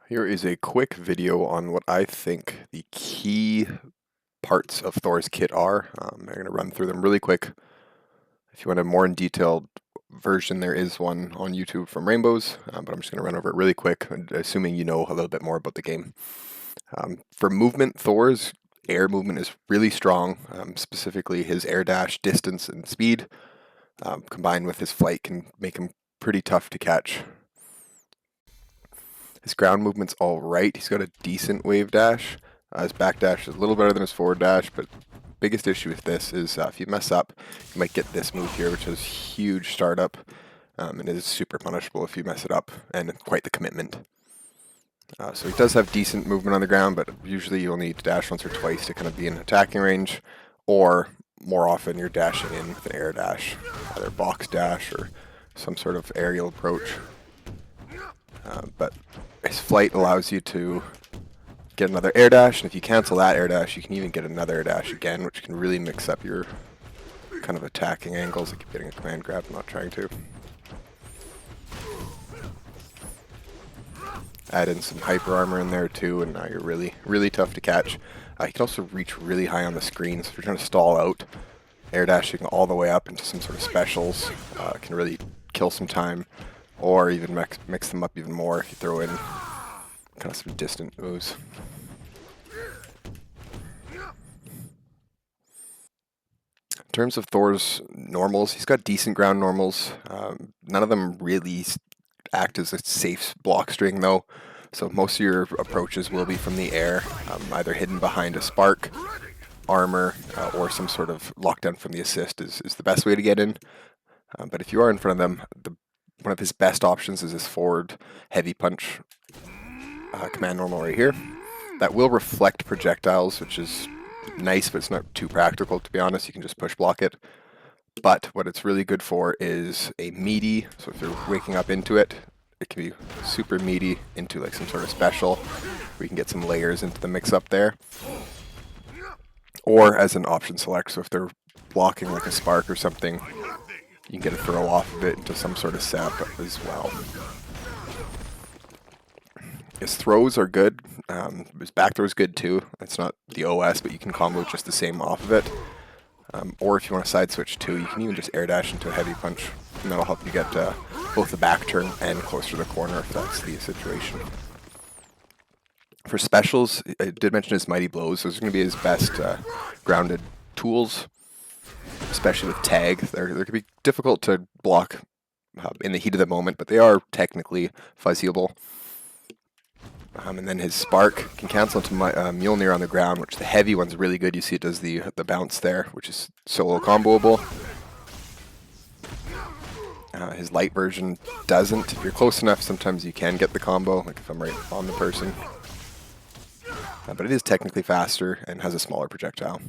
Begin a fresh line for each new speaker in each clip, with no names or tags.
Here is a quick video on what I think the key parts of Thor's kit are. I'm going to run through them really quick. If you want a more in detailed version, there is one on YouTube from Rainbows, but I'm just going to run over it really quick, assuming you know a little bit more about the game. For movement, Thor's air movement is really strong, specifically his air dash distance and speed, combined with his flight can make him pretty tough to catch. His ground movement's all right. He's got a decent wave dash. His back dash is a little better than his forward dash, but biggest issue with this is if you mess up, you might get this move here, which is huge startup, and it is super punishable if you mess it up, and quite the commitment. So he does have decent movement on the ground, but usually you'll need to dash once or twice to kind of be in attacking range, or more often you're dashing in with an air dash, either box dash or some sort of aerial approach. But his flight allows you to get another air dash, and if you cancel that air dash, you can even get another air dash again, which can really mix up your kind of attacking angles. I keep getting a command grab, I'm not trying to. Add in some hyper armor in there too, and now you're really tough to catch. You can also reach really high on the screen, so if you're trying to stall out, air dashing all the way up into some sort of specials can really kill some time, or even mix them up even more if you throw in kind of some distant moves. In terms of Thor's normals, he's got decent ground normals. None of them really act as a safe block string though, so most of your approaches will be from the air, either hidden behind a spark, armor, or some sort of lockdown from the assist is the best way to get in. But if you are in front of them, one of his best options is his forward heavy punch command normal right here. That will reflect projectiles, which is nice, but it's not too practical, to be honest. You can just push block it. But what it's really good for is a meaty, so if you're waking up into it, it can be super meaty into like some sort of special where you can get some layers into the mix up there. Or as an option select, so if they're blocking like a spark or something, you can get a throw off of it into some sort of setup as well. His throws are good. His back throw is good too. It's not the OS, but you can combo just the same off of it. Or if you want to side switch too, you can even just air dash into a heavy punch, and that'll help you get both the back turn and closer to the corner if that's the situation. For specials, I did mention his mighty blows. Those are going to be his best grounded tools, especially with tag. They're going to be difficult to block in the heat of the moment, but they are technically fuzzyable. And then his spark can cancel into Mjolnir on the ground, which the heavy one's really good. You see it does the bounce there, which is solo comboable. His light version doesn't. If you're close enough, sometimes you can get the combo, like if I'm right on the person. But it is technically faster and has a smaller projectile.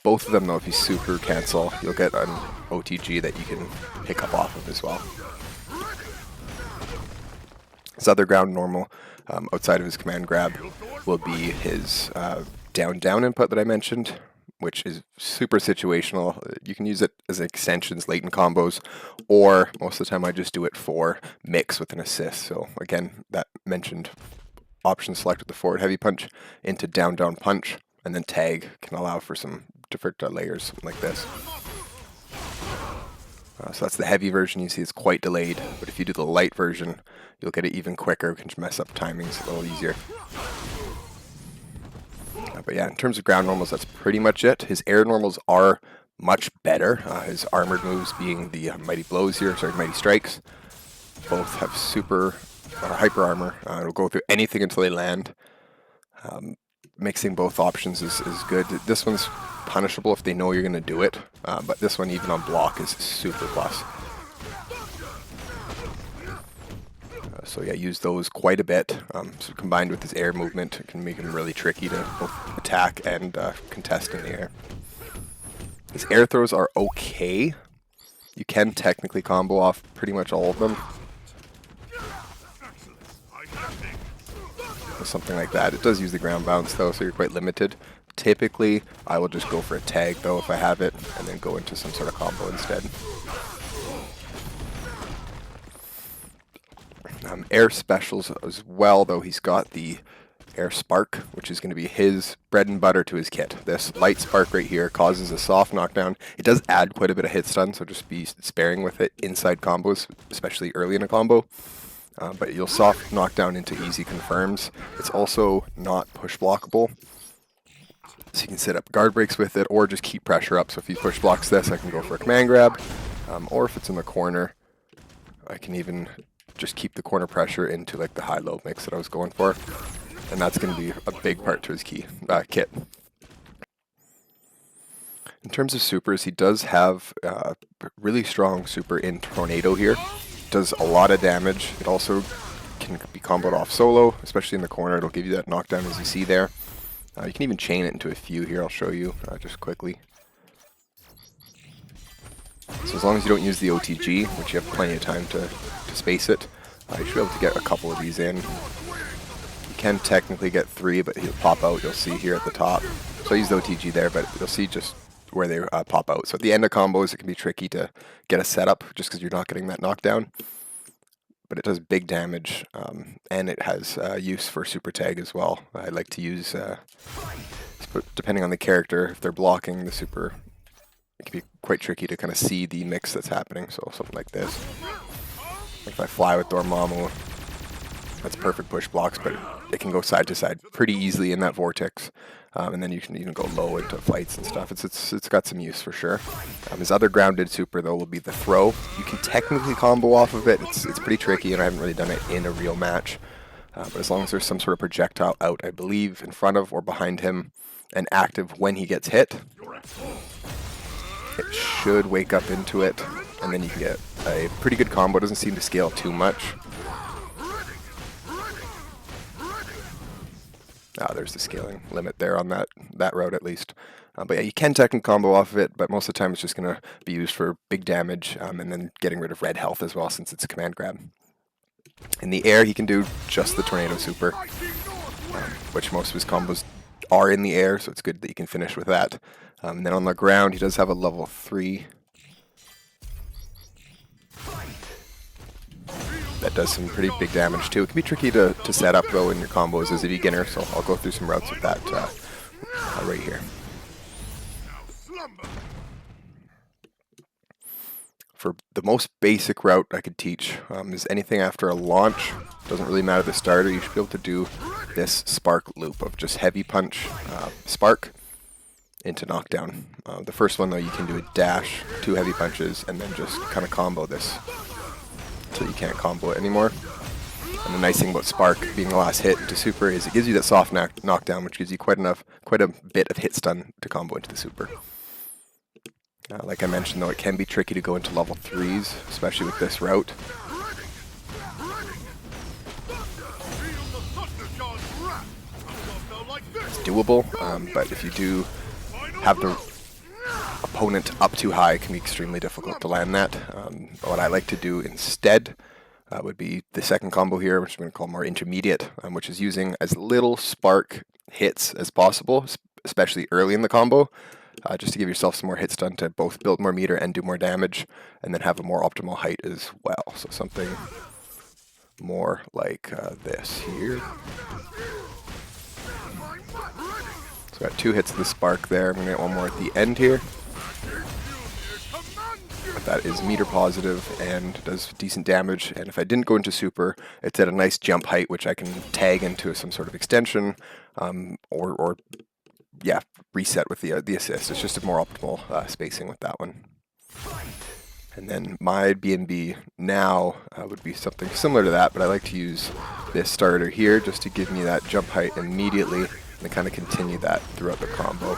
Both of them, though, if you super cancel, you'll get an OTG that you can pick up off of as well. His other ground normal, outside of his command grab, will be his down-down input that I mentioned, which is super situational. You can use it as extensions late in combos, or most of the time I just do it for mix with an assist. So again, that mentioned option select with the forward heavy punch into down-down punch, and then tag can allow for some different layers like this. So that's the heavy version. You see it's quite delayed, but if you do the light version, you'll get it even quicker. You can just mess up timings a little easier. But yeah, in terms of ground normals, that's pretty much it. His air normals are much better. His armored moves being the mighty blows here, mighty strikes. Both have super hyper armor. It'll go through anything until they land. Mixing both options is good. This one's punishable if they know you're going to do it, but this one even on block is super plus. So yeah, use those quite a bit. So combined with his air movement, it can make him really tricky to both attack and contest in the air. His air throws are okay. You can technically combo off pretty much all of them. Something like that. It does use the ground bounce though, so you're quite limited. Typically, I will just go for a tag though if I have it, and then go into some sort of combo instead. Air specials as well, though he's got the Air Spark, which is going to be his bread and butter to his kit. This light spark right here causes a soft knockdown. It does add quite a bit of hit stun, so just be sparing with it inside combos, especially early in a combo. But you'll soft knockdown into easy confirms. It's also not push blockable, so you can set up guard breaks with it or just keep pressure up. So if he push blocks this, I can go for a command grab, or if it's in the corner, I can even just keep the corner pressure into like the high-low mix that I was going for. And that's going to be a big part to his kit. In terms of supers, he does have a really strong super in Tornado here. Does a lot of damage. It also can be comboed off solo, especially in the corner. It'll give you that knockdown as you see there. You can even chain it into a few here. I'll show you just quickly. So as long as you don't use the OTG, which you have plenty of time to space it, you should be able to get a couple of these in. You can technically get 3, but he'll pop out, you'll see here at the top. So I used the OTG there, but you'll see just where they pop out. So at the end of combos, it can be tricky to get a setup just because you're not getting that knockdown. But it does big damage, and it has use for super tag as well. I like to use, depending on the character, if they're blocking the super, it can be quite tricky to kind of see the mix that's happening. So something like this. If I fly with Dormammu, that's perfect push blocks, but it can go side to side pretty easily in that vortex. And then you can even go low into fights and stuff. It's got some use for sure. His other grounded super though will be the throw. You can technically combo off of it. It's pretty tricky, and I haven't really done it in a real match. But as long as there's some sort of projectile out, I believe, in front of or behind him, and active when he gets hit, it should wake up into it, and then you can get a pretty good combo. It doesn't seem to scale too much. There's the scaling limit there on that route at least. But yeah, you can tech and combo off of it, but most of the time it's just going to be used for big damage, and then getting rid of red health as well, since it's a command grab. In the air, he can do just the Tornado super, which most of his combos are in the air, so it's good that you can finish with that. And then on the ground, he does have a level 3. That does some pretty big damage too. It can be tricky to set up though in your combos as a beginner, so I'll go through some routes with that right here. For the most basic route I could teach is anything after a launch. Doesn't really matter the starter. You should be able to do this spark loop of just heavy punch, spark into knockdown. The first one though, you can do a dash, 2 heavy punches, and then just kind of combo this until you can't combo it anymore. And the nice thing about Spark being the last hit into super is it gives you that soft knockdown, which gives you quite a bit of hit stun to combo into the super. Like I mentioned though, it can be tricky to go into level 3s, especially with this route. It's doable, but if you do have the opponent up too high, it can be extremely difficult to land that. What I like to do instead would be the second combo here, which I'm going to call more intermediate, which is using as little spark hits as possible, especially early in the combo, just to give yourself some more hit stun to both build more meter and do more damage, and then have a more optimal height as well. So something more like this here. So I got 2 hits of the spark there. I'm going to get one more at the end here. But that is meter positive and does decent damage. And if I didn't go into super, it's at a nice jump height, which I can tag into some sort of extension, or reset with the assist. It's just a more optimal spacing with that one. And then my B&B now would be something similar to that, but I like to use this starter here just to give me that jump height immediately, and kind of continue that throughout the combo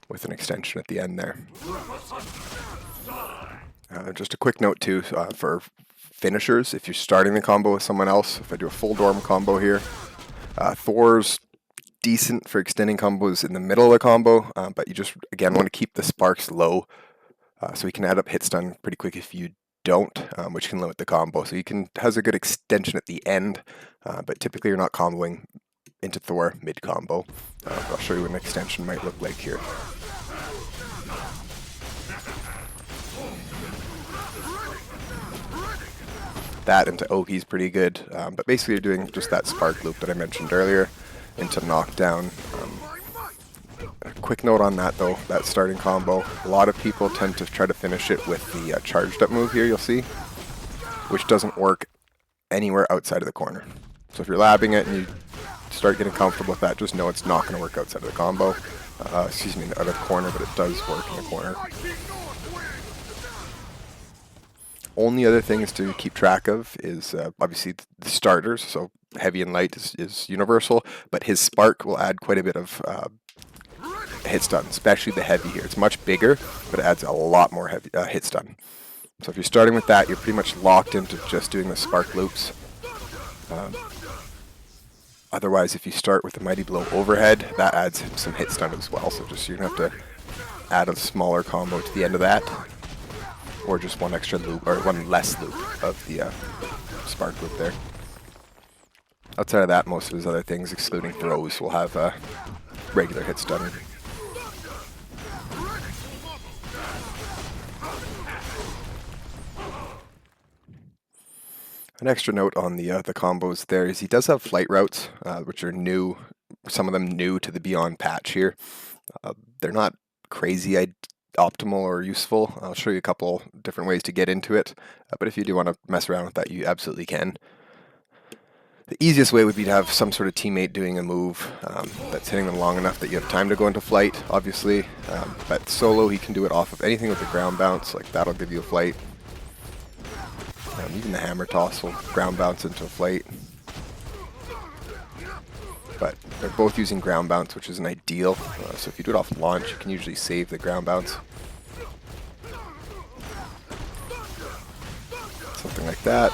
with an extension at the end there. Just a quick note too, for finishers, if you're starting the combo with someone else, if I do a full Dorm combo here, Thor's decent for extending combos in the middle of the combo, but you just, again, want to keep the sparks low, so he can add up hit stun pretty quick if you don't, which can limit the combo. So has a good extension at the end, but typically you're not comboing into Thor mid-combo. I'll show you what an extension might look like here. That into Oki is pretty good, but basically you're doing just that spark loop that I mentioned earlier into knockdown. A quick note on that though, that starting combo, a lot of people tend to try to finish it with the charged up move here, you'll see, which doesn't work anywhere outside of the corner. So if you're labbing it and you start getting comfortable with that, just know it's not going to work outside of the combo. Excuse me, out of the corner, but it does work in the corner. Only other things to keep track of is obviously the starters, so heavy and light is universal, but his spark will add quite a bit of hit stun, especially the heavy here. It's much bigger, but it adds a lot more heavy hit stun. So if you're starting with that, you're pretty much locked into just doing the spark loops. Otherwise, if you start with the Mighty Blow overhead, that adds some hit stun as well. So just you're gonna have to add a smaller combo to the end of that, or just one extra loop, or one less loop of the spark loop there. Outside of that, most of his other things, excluding throws, will have regular hit stun. An extra note on the combos there is he does have flight routes, which are new, some of them new to the Beyond patch here. They're not crazy optimal or useful. I'll show you a couple different ways to get into it, but if you do want to mess around with that, you absolutely can. The easiest way would be to have some sort of teammate doing a move that's hitting them long enough that you have time to go into flight, obviously, but solo he can do it off of anything with a ground bounce, like that'll give you a flight. Even the hammer toss will ground bounce into a flight. But they're both using ground bounce, which isn't ideal. So if you do it off launch, you can usually save the ground bounce. Something like that.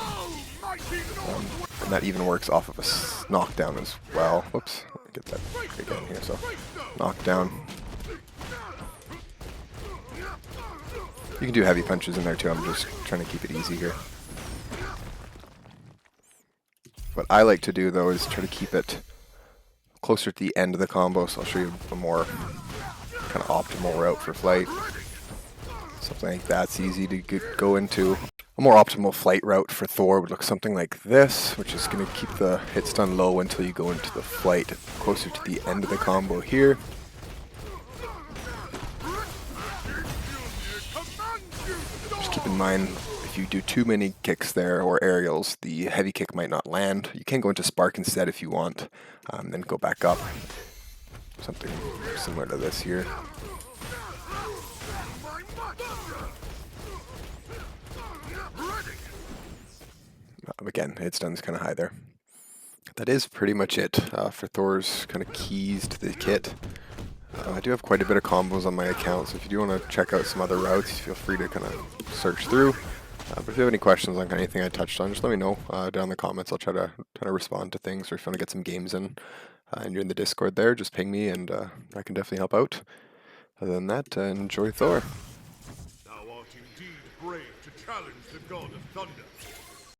And that even works off of a knockdown as well. Whoops, let me get that again here. So knockdown. You can do heavy punches in there too. I'm just trying to keep it easy here. What I like to do though is try to keep it closer to the end of the combo, so I'll show you a more kind of optimal route for flight. Something like that's easy to go into. A more optimal flight route for Thor would look something like this, which is going to keep the hit stun low until you go into the flight closer to the end of the combo here. Just keep in mind, if you do too many kicks there or aerials, the heavy kick might not land. You can go into spark instead if you want, then go back up. Something similar to this here. Again, hit stun's kind of high there. That is pretty much it for Thor's kind of keys to the kit. I do have quite a bit of combos on my account, so if you do want to check out some other routes, feel free to kind of search through. But if you have any questions on anything I touched on, just let me know down in the comments. I'll try to respond to things, or if you want to get some games in and you're in the Discord there, just ping me and I can definitely help out. Other than that, enjoy Thor.
Thou art indeed brave to challenge the god of thunder.